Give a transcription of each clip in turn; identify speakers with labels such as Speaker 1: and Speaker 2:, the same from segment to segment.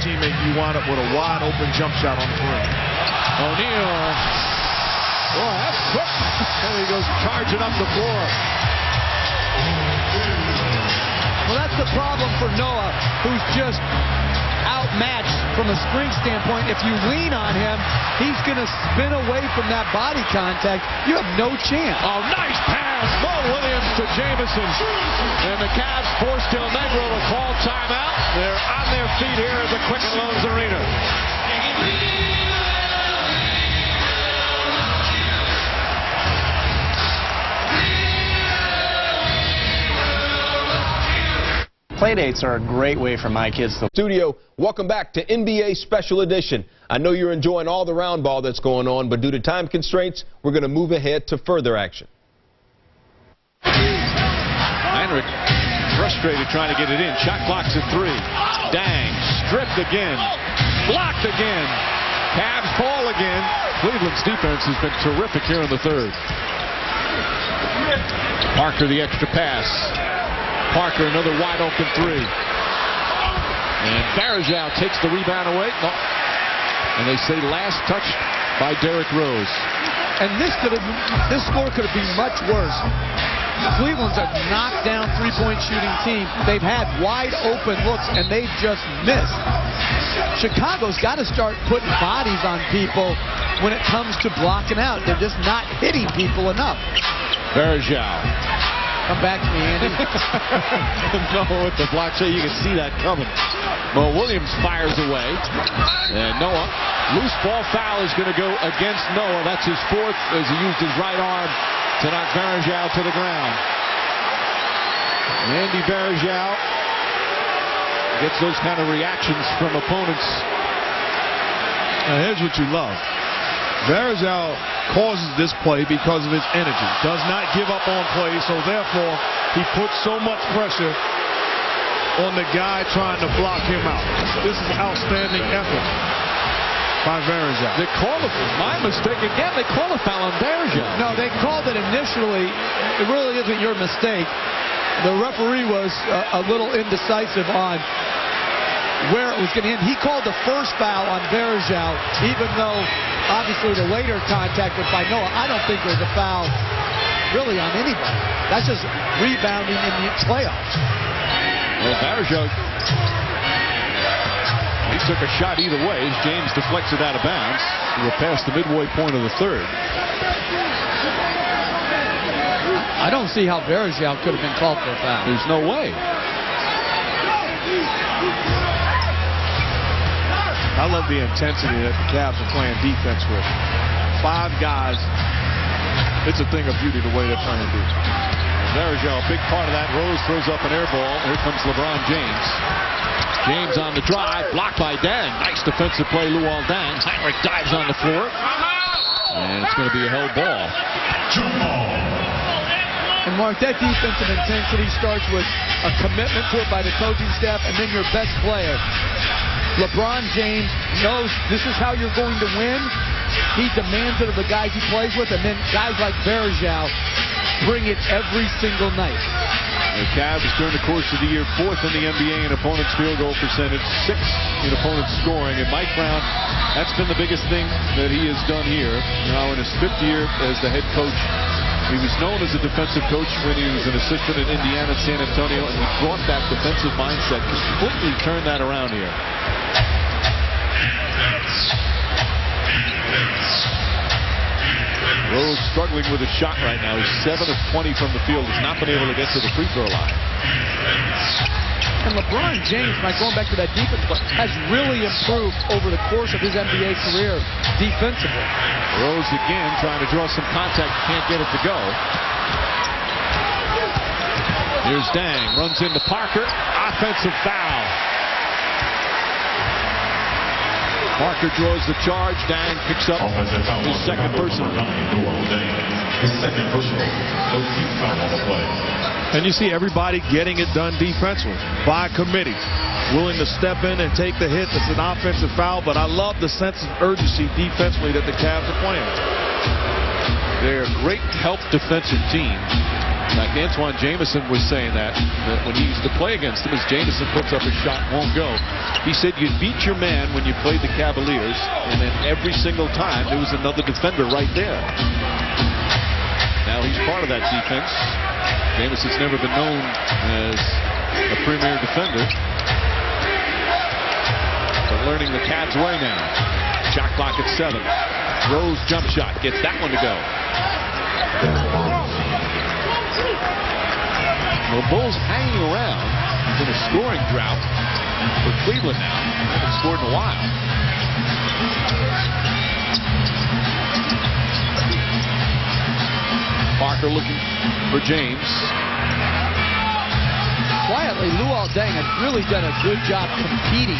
Speaker 1: teammate, you wind up with a wide open jump shot on the perimeter.
Speaker 2: O'Neal. Boy, that's quick. And he goes charging up the floor.
Speaker 3: Well, that's the problem for Noah, who's just outmatched from a strength standpoint. If you lean on him, he's going to spin away from that body contact. You have no chance.
Speaker 2: Oh, nice pass. Mo Williams to Jamison. And the Cavs force Del Negro to call timeout. They're on their feet here at the Quicken Loans Arena.
Speaker 4: Playdates are a great way for my kids to...
Speaker 5: Studio, welcome back to NBA Special Edition. I know you're enjoying all the round ball that's going on, but due to time constraints, we're going to move ahead to further action.
Speaker 2: Heinrich frustrated trying to get it in. Shot clock's at 3. Dang, stripped again. Blocked again. Cavs fall again. Cleveland's defense has been terrific here in the third. Parker the extra pass. Parker another wide open 3. And Varejao takes the rebound away. No. And they say last touch by Derrick Rose.
Speaker 3: And this score could have been much worse. Cleveland's a knockdown three-point shooting team. They've had wide open looks and they've just missed. Chicago's got to start putting bodies on people when it comes to blocking out. They're just not hitting people enough.
Speaker 2: Varejao.
Speaker 3: Come back to me, Andy.
Speaker 2: No, with the block shot, you can see that coming. Mo Williams fires away. And Noah, loose ball foul is going to go against Noah. That's his 4th as he used his right arm to knock Varejao to the ground. Andy Varejao gets those kind of reactions from opponents.
Speaker 1: Now, here's what you love. Varejao causes this play because of his energy. Does not give up on plays, so therefore he puts so much pressure on the guy trying to block him out. This is outstanding effort by Varejao.
Speaker 2: They called it, my mistake again, they called a foul on Varejao.
Speaker 3: No, they called it initially. It really isn't your mistake. The referee was a little indecisive on where it was going to end. He called the first foul on Varejao, even though obviously the later contact was by Noah. I don't think there's a foul really on anybody. That's just rebounding in the playoffs.
Speaker 2: Well, Varejao, he took a shot either way as James deflects it out of bounds. We're past the midway point of the third.
Speaker 3: I don't see how Varejao could have been called for a foul.
Speaker 2: There's no way.
Speaker 1: I love the intensity that the Cavs are playing defense with. 5 guys. It's a thing of beauty the way they're playing defense.
Speaker 2: Varejao, a big part of that. Rose throws up an air ball. Here comes LeBron James. James on the drive, blocked by Dang. Nice defensive play, Luol Deng. Heinrich dives on the floor. And it's going to be a held ball.
Speaker 3: And Mark, that defensive intensity starts with a commitment to it by the coaching staff and then your best player. LeBron James knows this is how you're going to win. He demands it of the guys he plays with, and then guys like Varejao bring it every single night.
Speaker 2: The Cavs during the course of the year 4th in the NBA in opponents' field goal percentage, 6th in opponents' scoring. And Mike Brown, that's been the biggest thing that he has done here. Now in his 5th year as the head coach. He was known as a defensive coach when he was an assistant at Indiana and San Antonio, and he brought that defensive mindset, completely turned that around here. Rose struggling with a shot right now. He's 7 of 20 from the field. Has not been able to get to the free throw line.
Speaker 3: And LeBron James, going back to that defense, has really improved over the course of his NBA career defensively.
Speaker 2: Rose again trying to draw some contact. Can't get it to go. Here's Dang. Runs into Parker. Offensive foul. Parker draws the charge. Dang picks up his second personal.
Speaker 1: And you see everybody getting it done defensively by committee. Willing to step in and take the hit. It's an offensive foul, but I love the sense of urgency defensively that the Cavs are playing.
Speaker 2: They're a great help defensive team. Like Antoine Jameson was saying that when he used to play against him, as Jameson puts up a shot, won't go. He said you beat your man when you played the Cavaliers, and then every single time there was another defender right there. Now he's part of that defense. Jameson's never been known as a premier defender, but learning the Cavs way now. Shot clock at 7. Rose jump shot gets that one to go. The Bulls hanging around in a scoring drought for Cleveland now. They haven't scored in a while. Parker looking for James.
Speaker 3: Quietly, Luol Deng has really done a good job competing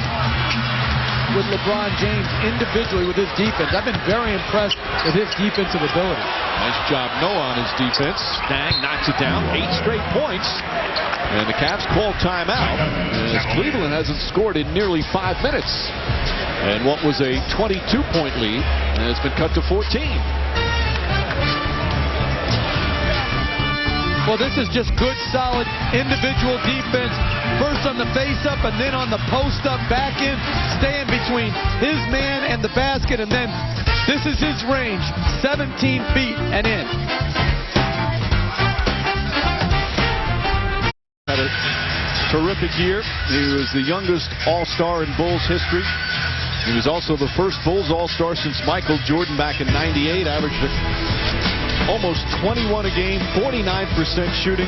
Speaker 3: with LeBron James individually with his defense. I've been very impressed with his defensive ability.
Speaker 2: Nice job Noah on his defense. Deng knocks it down. 8 straight points. And the Cavs call timeout as Cleveland hasn't scored in nearly 5 minutes. And what was a 22-point lead has been cut to 14.
Speaker 3: Well, this is just good, solid individual defense. First on the face-up and then on the post-up, back in, staying between his man and the basket, and then this is his range, 17 feet and in.
Speaker 2: Had a terrific year. He was the youngest All-Star in Bulls history. He was also the first Bulls All-Star since Michael Jordan back in '98, averaged almost 21 a game, 49% shooting.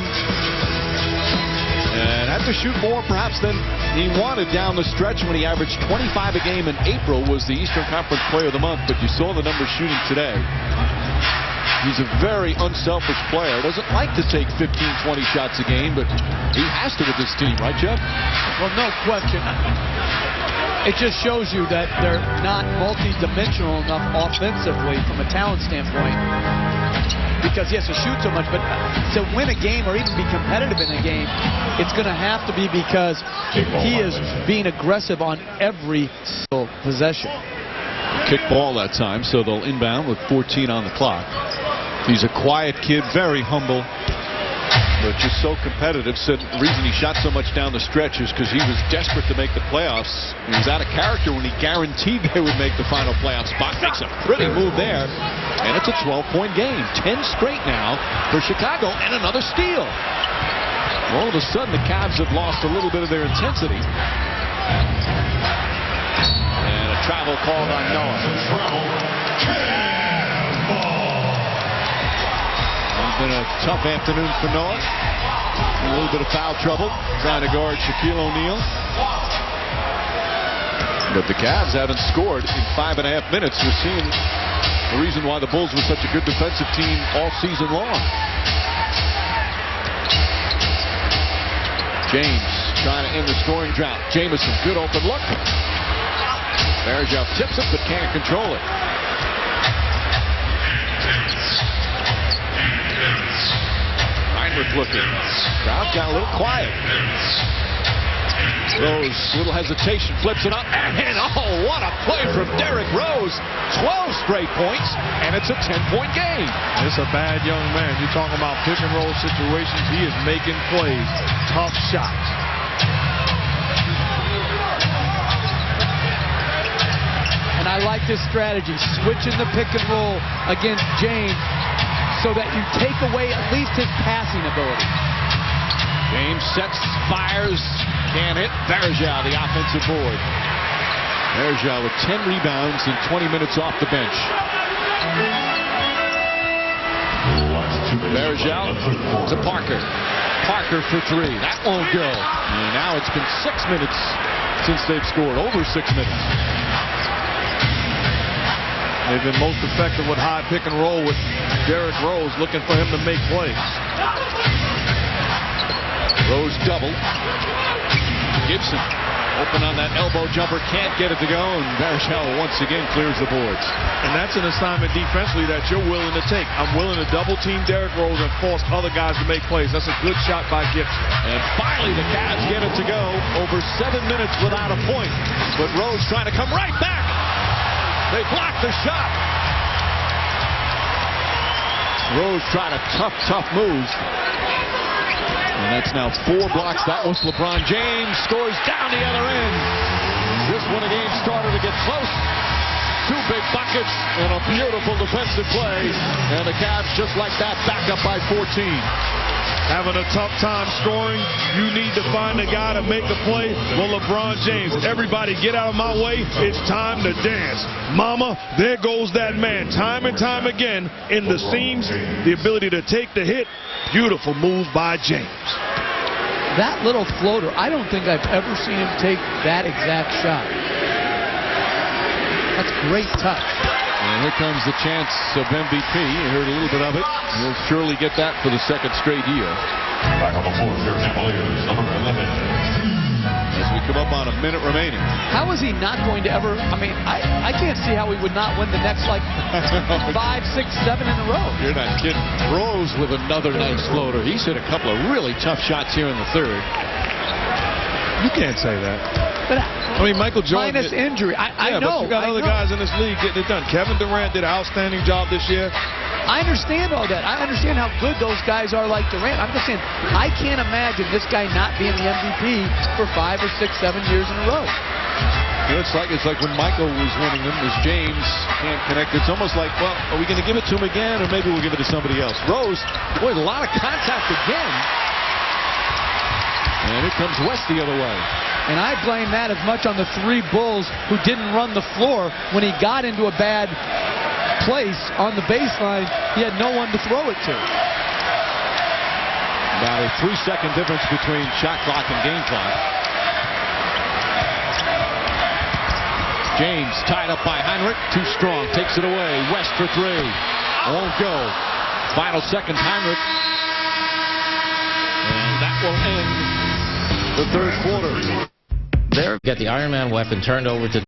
Speaker 2: And had to shoot more perhaps than he wanted down the stretch when he averaged 25 a game in April, was the Eastern Conference Player of the Month. But you saw the numbers shooting today. He's a very unselfish player. Doesn't like to take 15, 20 shots a game, but he has to with this team, right, Jeff?
Speaker 3: Well, no question. It just shows you that they're not multi-dimensional enough offensively from a talent standpoint, because he has to shoot so much. But to win a game or even be competitive in a game, it's going to have to be because he is being aggressive on every single possession.
Speaker 2: Kick ball that time, so they'll inbound with 14 on the clock. He's a quiet kid, very humble, but just so competitive. Said the reason he shot so much down the stretch is because he was desperate to make the playoffs. He was out of character when he guaranteed they would make the final playoff spot. Makes a pretty move there, and it's a 12-point game. 10 straight now for Chicago, and another steal. All of a sudden, the Cavs have lost a little bit of their intensity. And a travel called on Noah. It's been a tough afternoon for Noah. A little bit of foul trouble trying to guard Shaquille O'Neal. But the Cavs haven't scored in 5.5 minutes. We're seeing the reason why the Bulls were such a good defensive team all season long. James trying to end the scoring drought. Jamison, good open look. Varejao tips it but can't control it. Heinrich looking. Crowd got a little quiet. Rose, little hesitation, flips it up, and oh, what a play from Derrick Rose. 12 straight points, and it's a 10-point game.
Speaker 1: It's a bad young man. You're talking about pick and roll situations. He is making plays. Tough shots.
Speaker 3: And I like this strategy, switching the pick and roll against James so that you take away at least his passing ability.
Speaker 2: James sets, fires, can't hit. Varejao, the offensive board. Varejao with 10 rebounds in 20 minutes off the bench. Varejao to Parker. Parker for 3. That won't go. And now it's been 6 minutes since they've scored. Over 6 minutes.
Speaker 1: They've been most effective with high pick and roll with Derrick Rose, looking for him to make plays.
Speaker 2: Rose double. Gibson open on that elbow jumper, can't get it to go, and Varejao once again clears the boards.
Speaker 1: And that's an assignment defensively that you're willing to take. I'm willing to double team Derrick Rose and force other guys to make plays. That's a good shot by Gibson.
Speaker 2: And finally the Cavs get it to go. Over 7 minutes without a point. But Rose trying to come right back. They block the shot. Rose trying to tough moves. And that's now 4 blocks. That was LeBron James. Scores down the other end. This one again started to get close. 2 big buckets and a beautiful defensive play. And the Cavs, just like that, back up by 14.
Speaker 1: Having a tough time scoring, you need to find a guy to make the play. Well, LeBron James, everybody get out of my way. It's time to dance. Mama, there goes that man. Time and time again in the seams, the ability to take the hit. Beautiful move by James.
Speaker 3: That little floater, I don't think I've ever seen him take that exact shot. That's great touch.
Speaker 2: And here comes the chance of MVP. You heard a little bit of it. He'll surely get that for the second straight year.
Speaker 6: Back on the floor, your Cavaliers, number 11.
Speaker 2: As we come up on a minute remaining.
Speaker 3: How is he not going to ever? I mean, I can't see how he would not win the next, like, 5, 6, 7 in a row.
Speaker 2: You're not kidding. Rose with another nice floater. He's hit a couple of really tough shots here in the third.
Speaker 1: You can't say that.
Speaker 3: But
Speaker 1: I mean, Michael Jordan.
Speaker 3: Minus injury. I know.
Speaker 1: But you got other guys in this league getting it done. Kevin Durant did an outstanding job this year.
Speaker 3: I understand all that. I understand how good those guys are like Durant. I'm just saying, I can't imagine this guy not being the MVP for 5 or 6, 7 years in a row.
Speaker 2: You know, it's like when Michael was winning them, as James can't connect. It's almost like, well, are we going to give it to him again, or maybe we'll give it to somebody else? Rose, boy, a lot of contact again. And here comes West the other way.
Speaker 3: And I blame that as much on the 3 Bulls who didn't run the floor when he got into a bad place on the baseline. He had no one to throw it to.
Speaker 2: About a 3-second difference between shot clock and game clock. James tied up by Heinrich. Too strong. Takes it away. West for 3. Won't go. Final seconds, Heinrich. And that will end the third quarter.
Speaker 7: There, got the Ironman weapon turned over to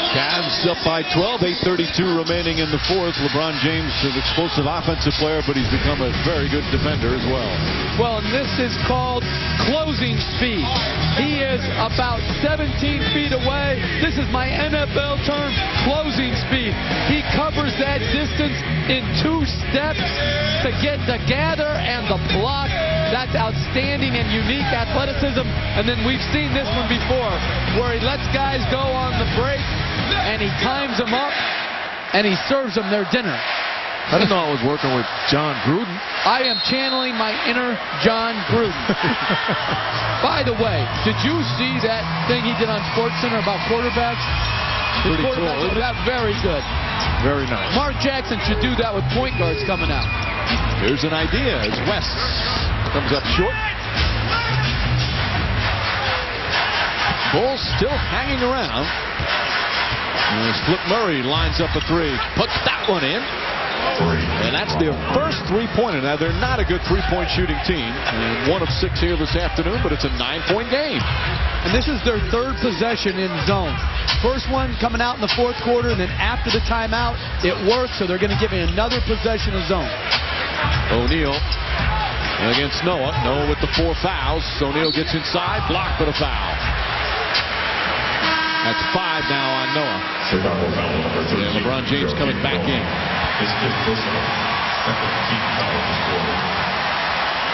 Speaker 2: Cavs up by 12, 8:32 remaining in the fourth. LeBron James, an explosive offensive player, but he's become a very good defender as well.
Speaker 3: Well, and this is called closing speed. He is about 17 feet away. This is my NFL term, closing speed. He covers that distance in 2 steps to get the gather and the block. That's outstanding and unique athleticism. And then we've seen this one before, where he lets guys go on the break, and he times them up, and he serves them their dinner.
Speaker 1: I didn't know I was working with John Gruden.
Speaker 3: I am channeling my inner John Gruden. By the way, did you see that thing he did on SportsCenter about quarterbacks?
Speaker 2: Pretty cool, isn't it?
Speaker 3: Very good.
Speaker 1: Very nice.
Speaker 3: Mark Jackson should do that with point guards coming out.
Speaker 2: Here's an idea as West comes up short. Bulls still hanging around. And Flip Murray lines up a 3. Puts that one in. And that's their first 3-pointer. Now, they're not a good 3-point shooting team. And 1 of 6 here this afternoon, but it's a 9-point game.
Speaker 3: And this is their 3rd possession in zone. First one coming out in the 4th quarter, and then after the timeout, it worked, so they're going to give me another possession of zone.
Speaker 2: O'Neal against Noah. Noah with the 4 fouls. O'Neal gets inside, blocked for the foul. That's 5 now on Noah. And LeBron James coming back in.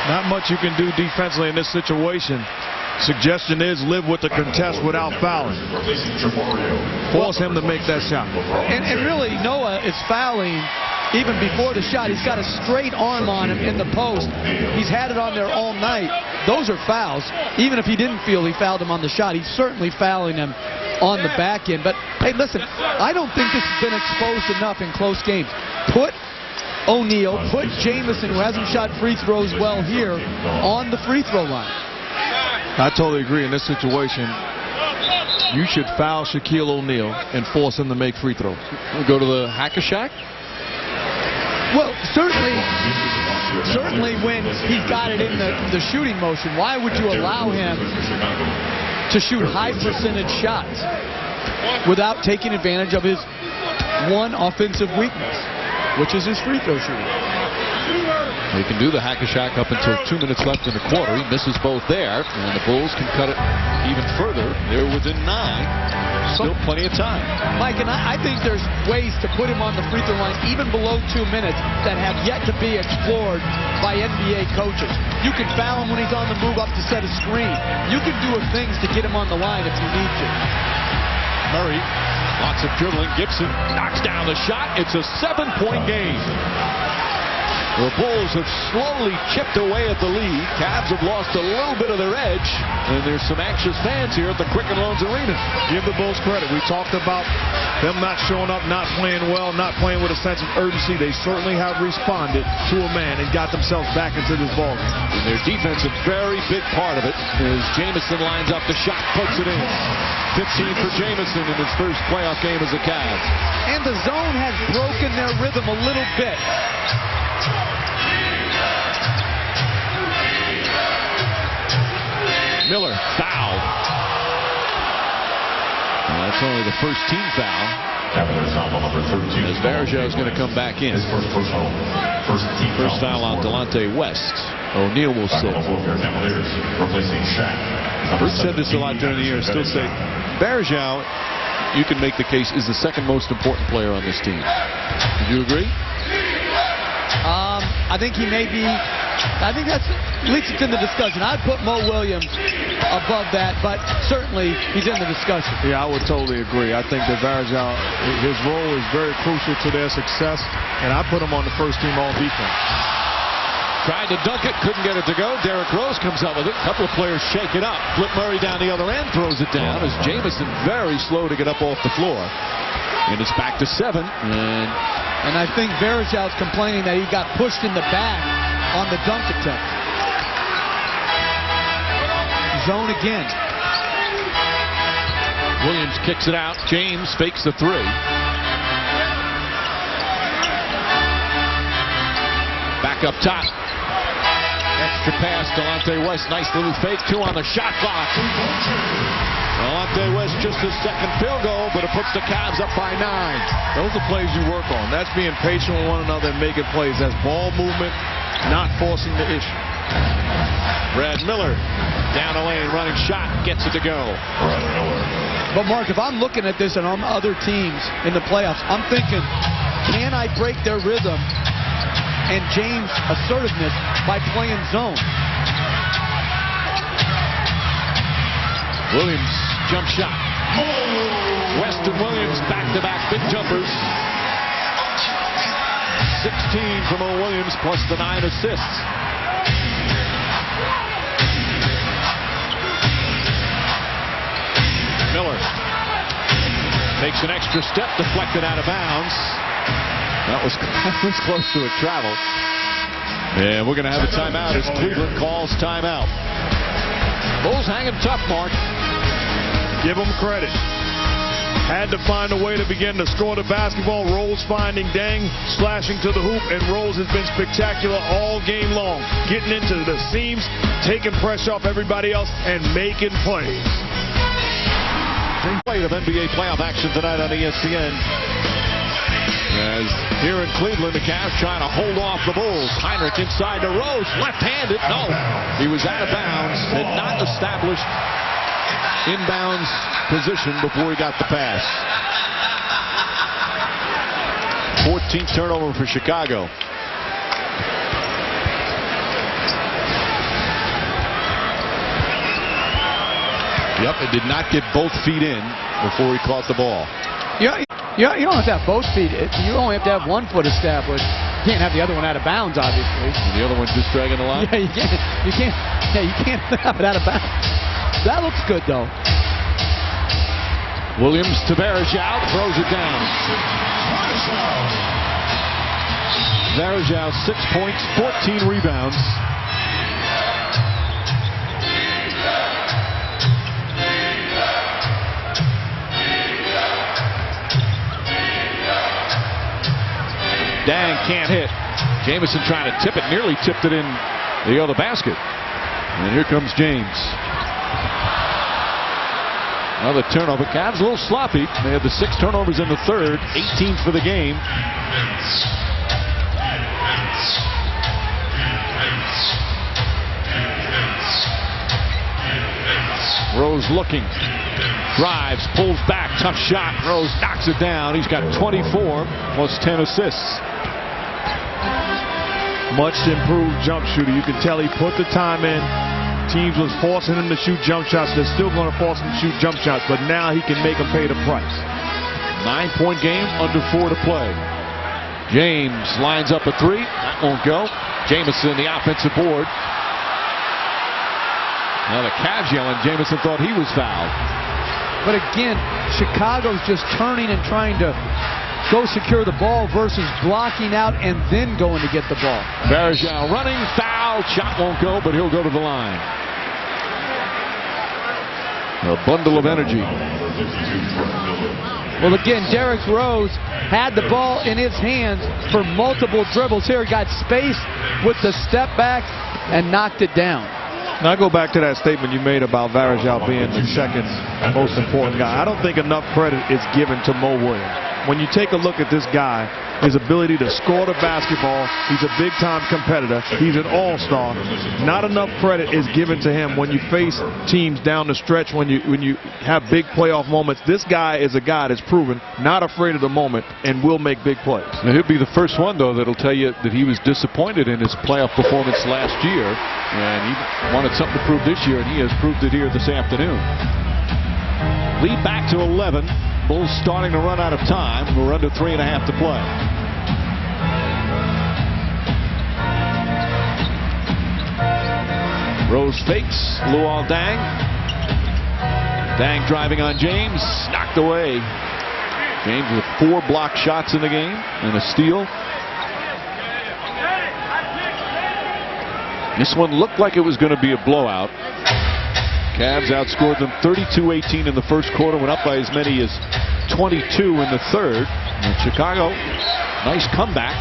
Speaker 1: Not much you can do defensively in this situation. Suggestion is live with the contest without fouling. Force him to make that shot.
Speaker 3: And really, Noah is fouling even before the shot. He's got a straight arm on him in the post. He's had it on there all night. Those are fouls. Even if he didn't feel he fouled him on the shot, he's certainly fouling him on the back end. But, hey, listen, I don't think this has been exposed enough in close games. Put O'Neal, put Jamison, who hasn't shot free throws well here, on the free throw line.
Speaker 1: I totally agree. In this situation, you should foul Shaquille O'Neal and force him to make free throws.
Speaker 2: We'll go to the Hack-a-Shack.
Speaker 3: Well, certainly when he's got it in the shooting motion, why would you allow him to shoot high percentage shots without taking advantage of his one offensive weakness, which is his free throw shooting?
Speaker 2: He can do the Hack-a-Shack up until 2 minutes left in the quarter. He misses both there, and the Bulls can cut it even further. They're within 9. Still plenty of time.
Speaker 3: Mike, and I think there's ways to put him on the free throw line even below 2 minutes that have yet to be explored by NBA coaches. You can foul him when he's on the move up to set a screen. You can do things to get him on the line if you need to.
Speaker 2: Murray, lots of dribbling. Gibson knocks down the shot. It's a 7-point game. The Bulls have slowly chipped away at the lead. Cavs have lost a little bit of their edge, and there's some anxious fans here at the Quicken Loans Arena.
Speaker 1: Give the Bulls credit. We talked about them not showing up, not playing well, not playing with a sense of urgency. They certainly have responded to a man and got themselves back into this ballgame.
Speaker 2: And their defense a very big part of it as Jamison lines up the shot, puts it in. 15 for Jamison in his first playoff game as a Cavs.
Speaker 3: And the zone has broken their rhythm a little bit.
Speaker 2: Miller fouled. That's only the first team foul. As Varejao is going to come back in. First foul on Delonte West. O'Neal will sit. Bruce said this a lot during the year. Still say Varejao, you can make the case, is the second most important player on this team. Do you agree?
Speaker 3: I think he may be. I think that's, at least it's in the discussion. I'd put Mo Williams above that, but certainly he's in the discussion.
Speaker 1: Yeah, I would totally agree. I think that Varejao, his role is very crucial to their success, and I put him on the first team all defense.
Speaker 2: Tried to dunk it, couldn't get it to go. Derrick Rose comes up with it. A couple of players shake it up. Flip Murray down the other end, throws it down as Jamison very slow to get up off the floor. And it's back to 7.
Speaker 3: And I think Varejao's complaining that he got pushed in the back on the dunk attempt. Zone again.
Speaker 2: Williams kicks it out. James fakes the 3. Back up top. Extra pass, Delonte West. Nice little fake. 2 on the shot clock. Delonte West just his second field goal, but it puts the Cavs up by 9.
Speaker 1: Those are plays you work on. That's being patient with one another and making plays. That's ball movement, not forcing the issue.
Speaker 2: Brad Miller down the lane, running shot, gets it to go.
Speaker 3: But Mark, if I'm looking at this and on other teams in the playoffs, I'm thinking, can I break their rhythm and James' assertiveness by playing zone?
Speaker 2: Williams, jump shot. West and Williams back-to-back big jumpers. 16 from Mo Williams plus the 9 assists. Miller takes an extra step, deflected out of bounds. That was close to a travel. And we're going to have a timeout as Cleveland calls timeout. Bulls hanging tough, Mark.
Speaker 1: Give them credit. Had to find a way to begin to score the basketball. Rose finding Deng, slashing to the hoop, and Rose has been spectacular all game long. Getting into the seams, taking pressure off everybody else, and making plays.
Speaker 2: Play of NBA playoff action tonight on ESPN. As here in Cleveland, the Cavs trying to hold off the Bulls. Heinrich inside to Rose, left-handed. No, he was out of bounds, had not established inbounds position before he got the pass. 14th turnover for Chicago. Yep, it did not get both feet in before he caught the ball.
Speaker 3: Yeah, you don't have to have both feet. You only have to have one foot established. You can't have the other one out of bounds, obviously.
Speaker 2: And the other one's just dragging the line?
Speaker 3: Yeah, you can't have it out of bounds. That looks good, though.
Speaker 2: Williams to Varejao, throws it down. Varejao 6 points, 14 rebounds. Dang can't hit. Jamison trying to tip it, nearly tipped it in the other basket. And here comes James. Another turnover. Cavs a little sloppy. They had the 6 turnovers in the third, 18th for the game. Rose looking. Drives, pulls back, tough shot. Rose knocks it down. He's got 24 plus 10 assists.
Speaker 1: Much improved jump shooter. You can tell he put the time in. Teams was forcing him to shoot jump shots. They're still going to force him to shoot jump shots, but now he can make them pay the price.
Speaker 2: 9-point game, under 4 to play. James lines up a three. That won't go. Jamison, the offensive board. Now the Cavs yelling. Jamison thought he was fouled.
Speaker 3: But again, Chicago's just turning and trying to go secure the ball versus blocking out and then going to get the ball.
Speaker 2: Varejao running, foul. Shot won't go, but he'll go to the line. A bundle of energy.
Speaker 3: Well, again, Derrick Rose had the ball in his hands for multiple dribbles here. He got space with the step back and knocked it down.
Speaker 1: Now I go back to that statement you made about Varejao being the second most important guy. I don't think enough credit is given to Mo Williams. When you take a look at this guy, his ability to score the basketball, he's a big-time competitor. He's an all-star. Not enough credit is given to him when you face teams down the stretch, when you have big playoff moments. This guy is a guy that's proven not afraid of the moment and will make big plays.
Speaker 2: Now, he'll be the first one, though, that'll tell you that he was disappointed in his playoff performance last year, and he wanted something to prove this year, and he has proved it here this afternoon. Lead back to 11. Bulls starting to run out of time. We're under 3.5 to play. Rose fakes. Luol Deng. Deng driving on James. Knocked away. James with 4 block shots in the game and a steal. This one looked like it was going to be a blowout. Cavs outscored them 32-18 in the first quarter, went up by as many as 22 in the third. And Chicago, nice comeback.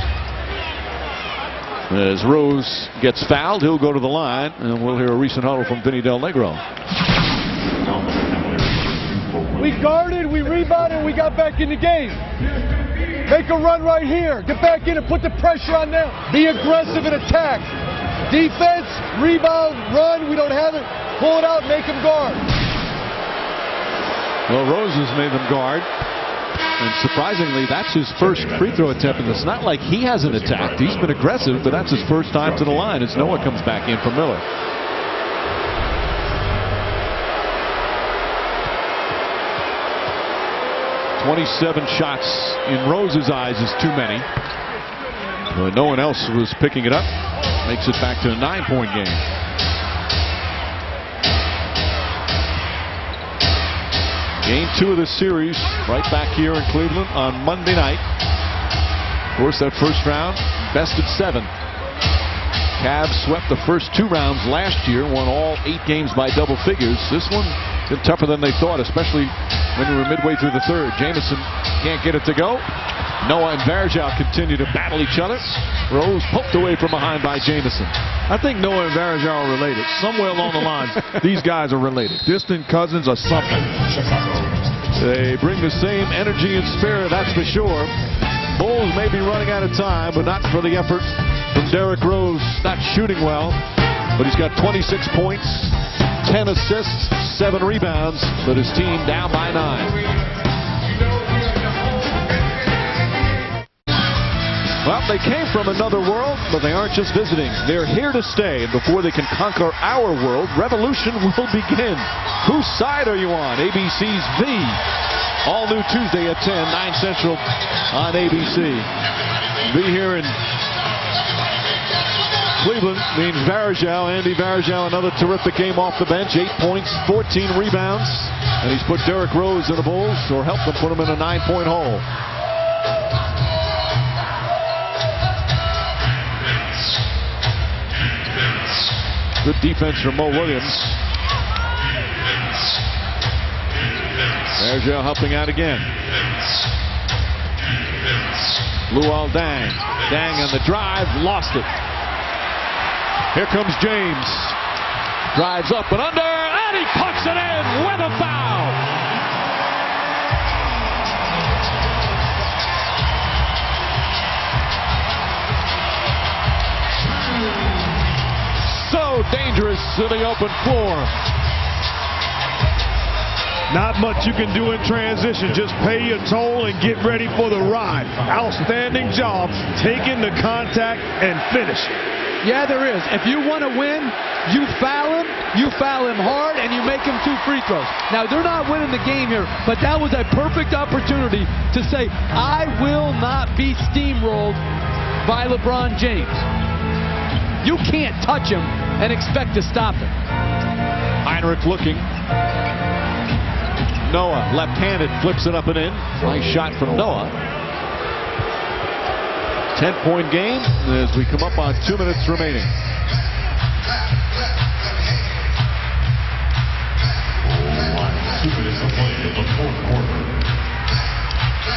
Speaker 2: As Rose gets fouled, he'll go to the line, and we'll hear a recent huddle from Vinny Del Negro.
Speaker 8: We guarded, we rebounded, we got back in the game. Make a run right here. Get back in and put the pressure on them. Be aggressive and attack. Defense, rebound, run. We don't have it. Pull it out, make them guard.
Speaker 2: Well, Rose has made them guard. And surprisingly, that's his first free throw attempt. And it's not like he hasn't attacked. He's been aggressive, but that's his first time to the line as Noah comes back in for Miller. "27 shots in Rose's eyes is too many. But no one else was picking it up. Makes it back to a 9-point game. Game 2 of the series right back here in Cleveland on Monday night. Of course, that first round, best of 7. Cavs swept the first 2 rounds last year, won all 8 games by double figures. This one been tougher than they thought, especially when we were midway through the third. Jamison can't get it to go. Noah and Varejao continue to battle each other. Rose poked away from behind by Jamison.
Speaker 1: I think Noah and Varejao are related. Somewhere along the lines, these guys are related. Distant cousins or something.
Speaker 2: They bring the same energy and spirit, that's for sure. Bulls may be running out of time, but not for the effort from Derrick Rose. Not shooting well, but he's got 26 points, 10 assists, 7 rebounds, but his team down by 9. Well, they came from another world, but they aren't just visiting. They're here to stay, and before they can conquer our world, revolution will begin. Whose side are you on? ABC's V. All new Tuesday at 10, 9 Central on ABC. V here in Cleveland means Varejao, Andy Varejao, another terrific game off the bench. 8 points, 14 rebounds, and he's put Derrick Rose in the Bulls, or helped them put him in a 9-point hole. Good defense from Mo Williams. Varejao helping out again. Luol Deng. Deng on the drive, lost it. Here comes James. Drives up and under, and he puts it in with a foul. So dangerous to the open floor.
Speaker 1: Not much you can do in transition. Just pay your toll and get ready for the ride. Outstanding job taking the contact and finish.
Speaker 3: Yeah, there is. If you want to win, you foul him hard, and you make him 2 free throws. Now, they're not winning the game here, but that was a perfect opportunity to say, I will not be steamrolled by LeBron James. You can't touch him and expect to stop him.
Speaker 2: Heinrich looking. Noah, left-handed, flips it up and in. Nice shot from Noah. 10-point game as we come up on 2 minutes remaining.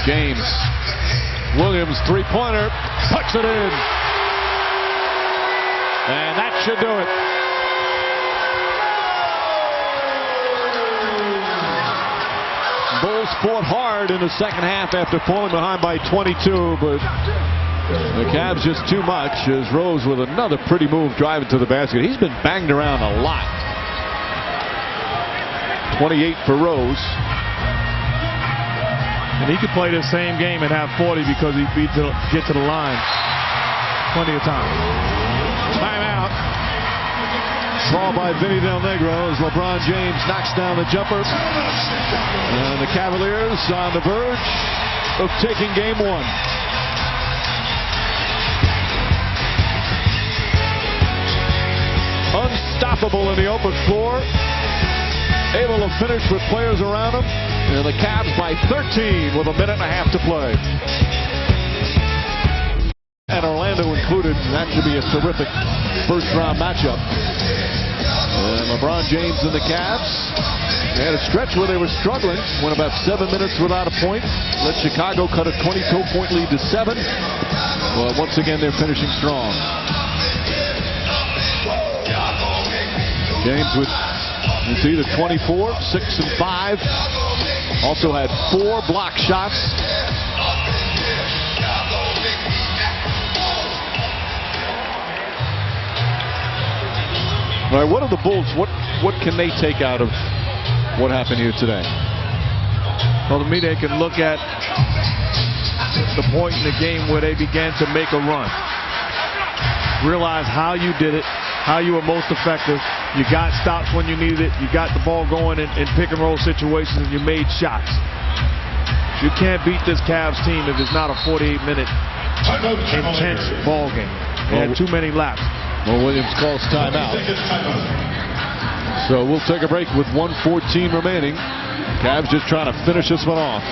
Speaker 2: James. Williams, three-pointer, puts it in. And that should do it. Bulls fought hard in the second half after falling behind by 22, but the Cavs just too much as Rose with another pretty move driving to the basket. He's been banged around a lot. 28 for Rose.
Speaker 1: And he could play the same game and have 40 because he get to the line plenty of time.
Speaker 2: Timeout. Call by Vinny Del Negro as LeBron James knocks down the jumper. And the Cavaliers on the verge of taking game 1. Unstoppable in the open floor. Able to finish with players around him. And the Cavs by 13 with a minute and a half to play. And Orlando included. That should be a terrific first-round matchup. And LeBron James and the Cavs had a stretch where they were struggling. Went about 7 minutes without a point. Let Chicago cut a 22-point lead to 7. Well, once again, they're finishing strong. James with, it's either 24, 6 and 5. Also had 4 block shots. All right, what are the Bulls? What can they take out of what happened here today?
Speaker 1: Well, to me, they can look at the point in the game where they began to make a run. Realize how you did it, how you were most effective. You got stops when you needed it. You got the ball going in pick and roll situations, and you made shots. You can't beat this Cavs team if it's not a 48-minute intense ball game. They had too many laps.
Speaker 2: Well, Williams calls timeout. So we'll take a break with 1:14 remaining. Cavs just trying to finish this one off.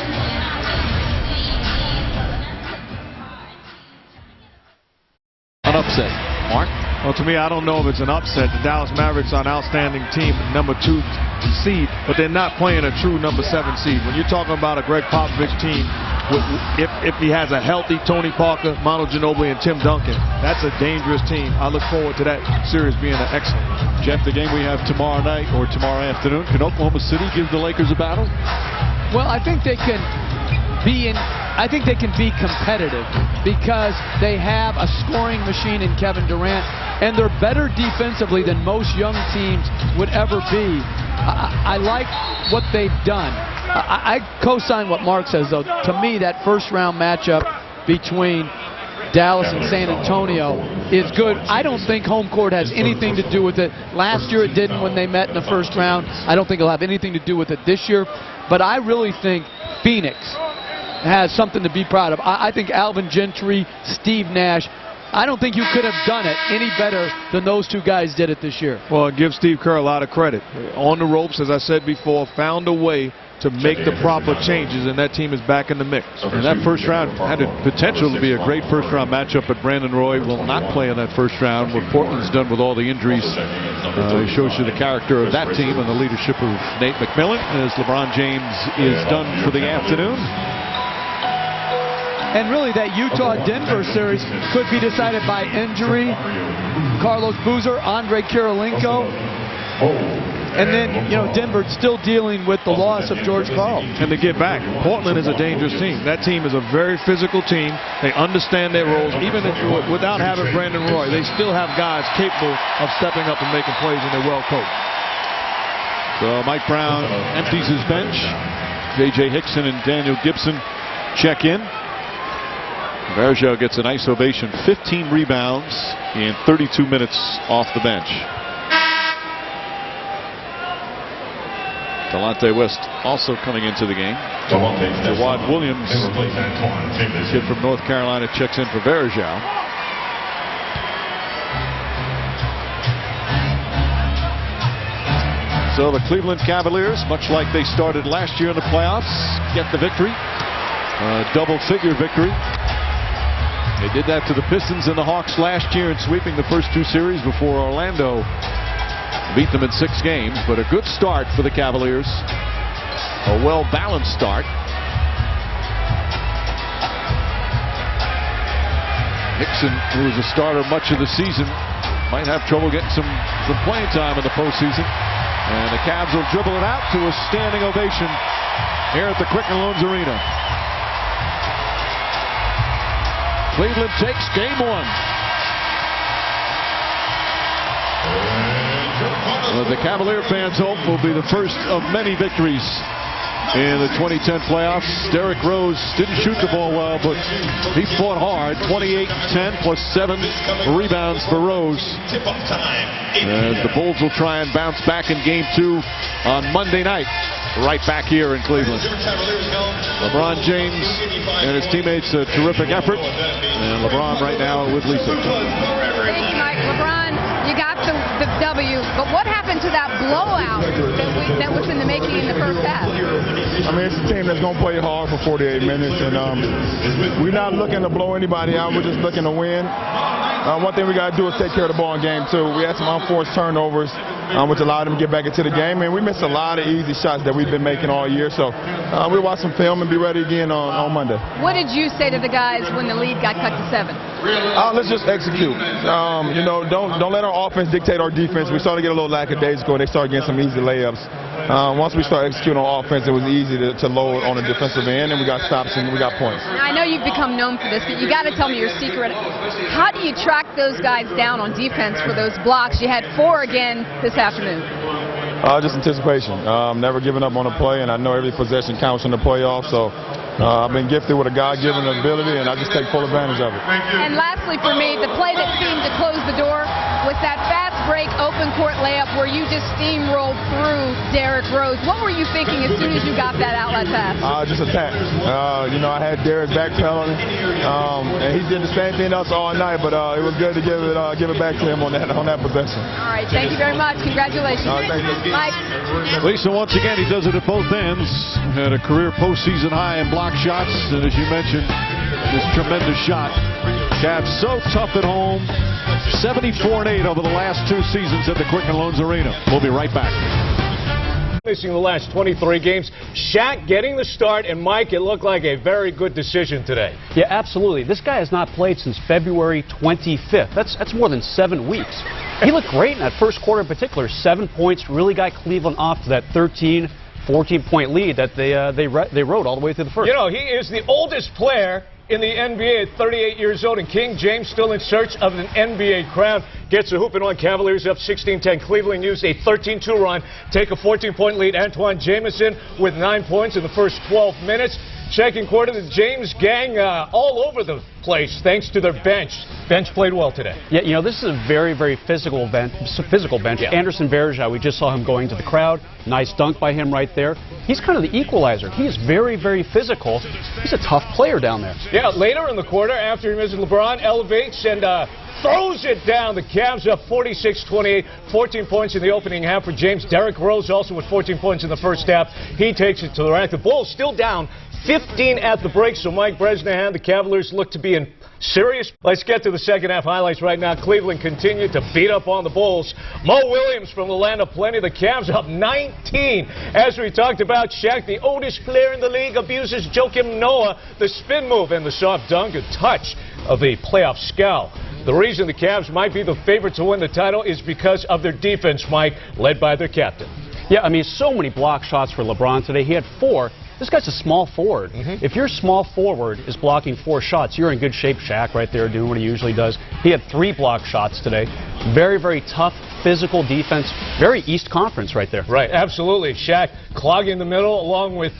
Speaker 2: An upset. Mark?
Speaker 1: Well, to me, I don't know if it's an upset. The Dallas Mavericks are an outstanding team, number 2 seed, but they're not playing a true number 7 seed. When you're talking about a Greg Popovich team, if he has a healthy Tony Parker, Manu Ginobili, and Tim Duncan, that's a dangerous team. I look forward to that series being an excellent.
Speaker 2: Jeff, the game we have tomorrow night or tomorrow afternoon, can Oklahoma City give the Lakers a battle?
Speaker 3: Well, I think they can be competitive because they have a scoring machine in Kevin Durant, and they're better defensively than most young teams would ever be. I like what they've done. I co-sign what Mark says, though. To me, that first-round matchup between Dallas and San Antonio is good. I don't think home court has anything to do with it. Last year it didn't when they met in the first round. I don't think it'll have anything to do with it this year. But I really think Phoenix has something to be proud of. I think Alvin Gentry, Steve Nash, I don't think you could have done it any better than those 2 guys did it this year.
Speaker 1: Well, give Steve Kerr a lot of credit. On the ropes, as I said before, found a way to make the proper changes, and that team is back in the mix.
Speaker 2: And that first round had the potential to be a great first-round matchup, but Brandon Roy will not play in that first round. What Portland's done with all the injuries shows you the character of that team and the leadership of Nate McMillan, as LeBron James is done for the afternoon.
Speaker 3: And really, that Utah-Denver series could be decided by injury. Carlos Boozer, Andre Kirilenko. And then, Denver still dealing with the loss of George Karl.
Speaker 1: And to get back, Portland is a dangerous team. That team is a very physical team. They understand their roles. Even without having Brandon Roy, they still have guys capable of stepping up and making plays, and they're well coached.
Speaker 2: So Mike Brown empties his bench. J.J. Hickson and Daniel Gibson check in. Varejao gets a nice ovation. 15 rebounds in 32 minutes off the bench. Delonte West also coming into the game. Jawad Williams, kid from North Carolina, checks in for Varejao. So the Cleveland Cavaliers, much like they started last year in the playoffs, get the victory. Double-figure victory. They did that to the Pistons and the Hawks last year in sweeping the first 2 series before Orlando beat them in 6 games. But a good start for the Cavaliers. A well-balanced start. Hickson, who was a starter much of the season, might have trouble getting some playing time in the postseason. And the Cavs will dribble it out to a standing ovation here at the Quicken Loans Arena. Cleveland takes game 1. Well, the Cavalier fans hope will be the first of many victories in the 2010 playoffs. Derrick Rose didn't shoot the ball well, but he fought hard. 28-10 plus 7 rebounds for Rose. As the Bulls will try and bounce back in game 2 on Monday night, right back here in Cleveland. LeBron James and his teammates, a terrific effort. And LeBron right now with Lisa.
Speaker 9: Thank you, Mike. LeBron, you got the W, but what happened to that blowout that was in the making in the first half?
Speaker 10: I mean, it's a team that's going to play hard for 48 minutes, and we're not looking to blow anybody out. We're just looking to win. One thing we got to do is take care of the ball in game 2. We had some unforced turnovers, which allowed them to get back into the game, and we missed a lot of easy shots that we've been making all year. So we'll watch some film and be ready again on Monday.
Speaker 9: What did you say to the guys when the lead got cut to 7?
Speaker 10: Let's just execute. Don't let our offense dictate our defense. We started to get a little lackadaisical. They started getting some easy layups. Once we started executing on offense, it was easy to load on the defensive end, and we got stops and we got points.
Speaker 9: Now, I know you've become known for this, but you got to tell me your secret. How do you track those guys down on defense for those blocks? You had 4 again this afternoon.
Speaker 10: Just anticipation. Never giving up on a play, and I know every possession counts in the playoffs. So I've been gifted with a God-given ability, and I just take full advantage of it.
Speaker 9: And lastly for me, the play that seemed to close the door was that fast break open court layup where you just steamrolled through Derrick Rose. What were you thinking as soon as you got that outlet pass?
Speaker 10: Just attack. I had Derrick backpedaling, and he did the same thing to us all night, but it was good to give it back to him on that possession.
Speaker 9: All right, thank you very much. Congratulations.
Speaker 10: Thank you.
Speaker 9: Mike.
Speaker 2: Lisa, once again, he does it at both ends. Had a career postseason high in block shots, and as you mentioned, this tremendous shot. Cavs so tough at home. 74-8 over the last 2 seasons at the Quicken Loans Arena. We'll be right back.
Speaker 11: Facing the last 23 games, Shaq getting the start, and Mike, it looked like a very good decision today.
Speaker 12: Yeah, absolutely. This guy has not played since February 25th. That's more than 7 weeks. He looked great in that first quarter in particular. 7 points, really got Cleveland off to that 14-point lead that they rode all the way through the first.
Speaker 11: You know, he is the oldest player in the NBA at 38 years old, and King James still in search of an NBA crown. Gets a hooping on. Cavaliers up 16-10. Cleveland used a 13-2 run, take a 14-point lead. Antoine Jamison with 9 points in the first 12 minutes. Second quarter, the James gang all over the place thanks to their bench. Bench played well today.
Speaker 12: Yeah, this is a very, very physical bench. Yeah. Anderson Varejao, we just saw him going to the crowd. Nice dunk by him right there. He's kind of the equalizer. He is very, very physical. He's a tough player down there.
Speaker 11: Yeah, later in the quarter, after he misses, LeBron elevates and throws it down. The Cavs up 46-28, 14 points in the opening half for James. Derrick Rose also with 14 points in the first half. He takes it to the rack. The Bulls still down 15 at the break, so Mike Bresnahan, the Cavaliers look to be in serious. Let's get to the second half highlights right now. Cleveland continued to beat up on the Bulls. Mo Williams from the land of plenty. The Cavs up 19. As we talked about, Shaq, the oldest player in the league, abuses Joakim Noah, the spin move and the soft dunk, a touch of a playoff scowl. The reason the Cavs might be the favorite to win the title is because of their defense, Mike, led by their captain.
Speaker 12: Yeah, I mean, so many block shots for LeBron today. He had 4. This guy's a small forward. If your small forward is blocking 4 shots, you're in good shape. Shaq right there doing what he usually does. He had 3 block shots today. Very, very tough, physical defense. Very East Conference right there.
Speaker 11: Right, absolutely. Shaq clogging the middle along with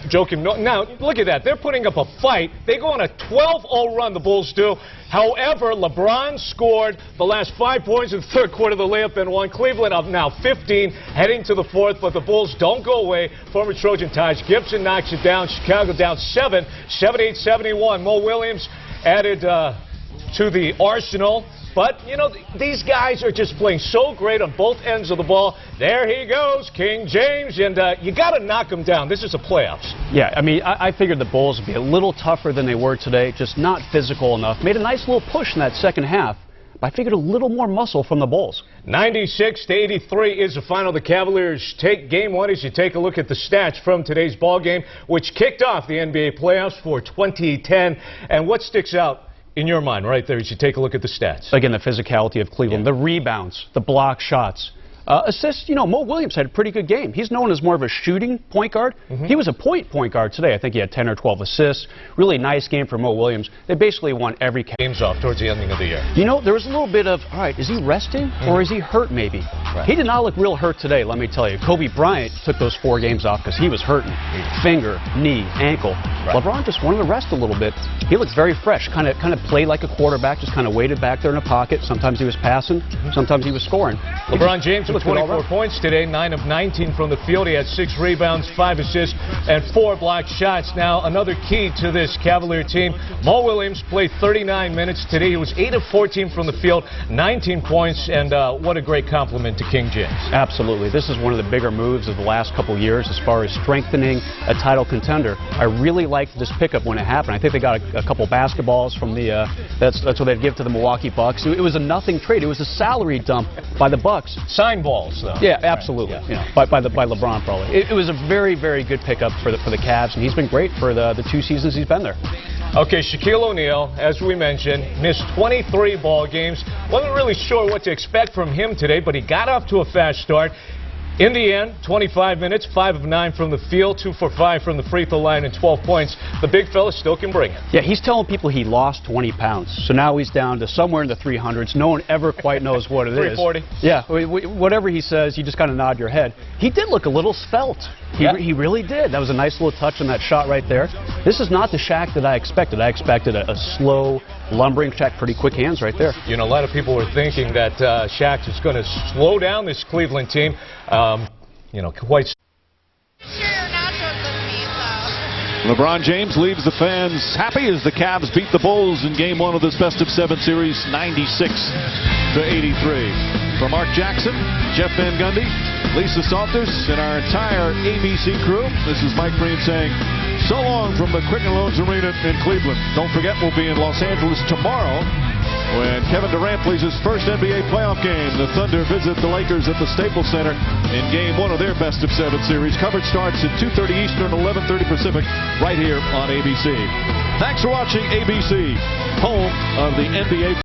Speaker 11: Joakim Noah. Now, look at that. They're putting up a fight. They go on a 12-0 run, the Bulls do. However, LeBron scored the last 5 points in the third quarter of the layup and won. Cleveland up now 15, heading to the fourth, but the Bulls don't go away. Former Trojan Taj Gibson knocks it down. Chicago down 7, 78-71. Mo Williams added to the arsenal. But, you know, these guys are just playing so great on both ends of the ball. There he goes, King James, and you got to knock him down. This is the playoffs.
Speaker 12: Yeah, I mean, I figured the Bulls would be a little tougher than they were today, just not physical enough. Made a nice little push in that second half, but I figured a little more muscle from the Bulls.
Speaker 11: 96-83 is the final. The Cavaliers take game 1 as you take a look at the stats from today's ball game, which kicked off the NBA playoffs for 2010. And what sticks out in your mind right there as you take a look at the stats?
Speaker 12: Again, the physicality of Cleveland, the rebounds, the block shots. Assists, you know, Mo Williams had a pretty good game. He's known as more of a shooting point guard. He was a point guard today. I think he had 10 or 12 assists. Really nice game for Mo Williams. They basically won every
Speaker 11: games off towards the ending of the year.
Speaker 12: You know, there was a little bit of, all right, is he resting or is he hurt maybe? Right. He did not look real hurt today, let me tell you. Kobe Bryant took those 4 games off because he was hurting. Finger, knee, ankle. Right. LeBron just wanted to rest a little bit. He looks very fresh, kind of played like a quarterback, just kind of waited back there in a pocket. Sometimes he was passing, sometimes he was scoring.
Speaker 11: LeBron James with 24 points today, 9 of 19 from the field. He had 6 rebounds, 5 assists, and 4 blocked shots. Now, another key to this Cavalier team, Mo Williams played 39 minutes today. He was 8 of 14 from the field, 19 points, and what a great compliment to King James.
Speaker 12: Absolutely. This is one of the bigger moves of the last couple years as far as strengthening a title contender. I really liked this pickup when it happened. I think they got a couple basketballs from the, that's what they'd give to the Milwaukee Bucks. It was a nothing trade. It was a salary dump by the Bucks.
Speaker 11: Sign balls, though.
Speaker 12: Yeah, absolutely. Right. Yeah. You know, by LeBron probably. It was a very, very good pickup for the Cavs, and he's been great for the 2 seasons he's been there.
Speaker 11: Okay, Shaquille O'Neal, as we mentioned, missed 23 ball games. Wasn't really sure what to expect from him today, but he got off to a fast start. In the end, 25 minutes, 5 of 9 from the field, 2 for 5 from the free throw line, and 12 points. The big fella still can bring it.
Speaker 12: Yeah, he's telling people he lost 20 pounds. So now he's down to somewhere in the 300s. No one ever quite knows what it is.
Speaker 11: 340.
Speaker 12: Yeah, whatever he says, you just kind of nod your head. He did look a little svelte. He really did. That was a nice little touch on that shot right there. This is not the Shaq that I expected. I expected a slow, lumbering Shaq, pretty quick hands right there.
Speaker 11: You know, a lot of people were thinking that Shaq is going to slow down this Cleveland team. You know, quite.
Speaker 2: LeBron James leaves the fans happy as the Cavs beat the Bulls in Game 1 of this best-of-7 series, 96-83. For Mark Jackson, Jeff Van Gundy, Lisa Salters, and our entire ABC crew, this is Mike Breen saying so long from the Quicken Loans Arena in Cleveland. Don't forget, we'll be in Los Angeles tomorrow when Kevin Durant plays his first NBA playoff game. The Thunder visit the Lakers at the Staples Center in Game 1 of their best-of-7 series. Coverage starts at 2:30 Eastern, 11:30 Pacific, right here on ABC. Thanks for watching ABC, home of the NBA.